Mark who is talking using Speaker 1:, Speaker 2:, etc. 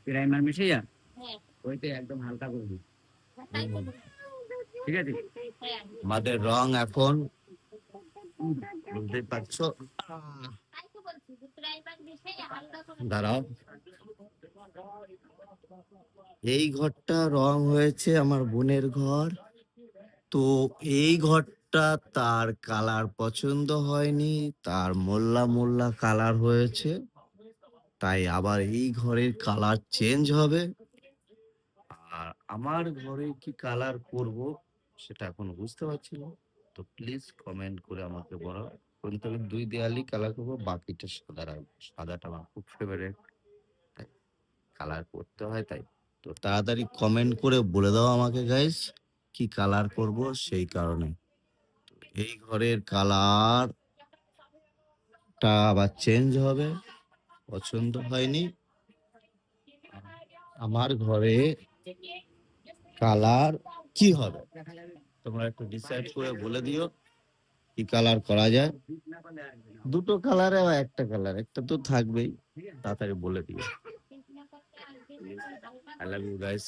Speaker 1: Primer মিশাইয়া ওইতে একদম হালকা করবি, ঠিক আছে?
Speaker 2: আমাদের রং এখন বুঝতেই পারছো। দাঁড়াও, এই ঘরটা রং হয়েছে আমার বোনের ঘর। তো এই ঘরটা তার কালার পছন্দ হয়নি, তার মোল্লা মোল্লা কালার হয়েছে, তাই আবার এই ঘরের কালার চেঞ্জ হবে। আর আমার ঘরে কি কালার করব সেটা এখনো বুঝতে পারছি না। তো প্লিজ কমেন্ট করে আমাকে বলো। কিন্তু আমি 2 দেয়ালই কালার করবো, বাকিটা সাদা রাখবো। সাদাটা আমার খুব ফেভারিট, তাই কালার করতে হয়। তাই তো তাড়াতাড়ি কমেন্ট করে বলে দাও আমাকে গাইস, কি কালার করব। সেই কারণে এই ঘরের কালারটা আবার চেঞ্জ হবে, পছন্দ হয়নি। আমার ঘরে কালার কি হবে তোমরা একটু ডিসাইড করে বলে দিও, কি কালার করা যায়। দুটো কালারে বা একটা কালার, একটা তো থাকবেই, তাড়াতাড়ি বলে দিও। I love you guys.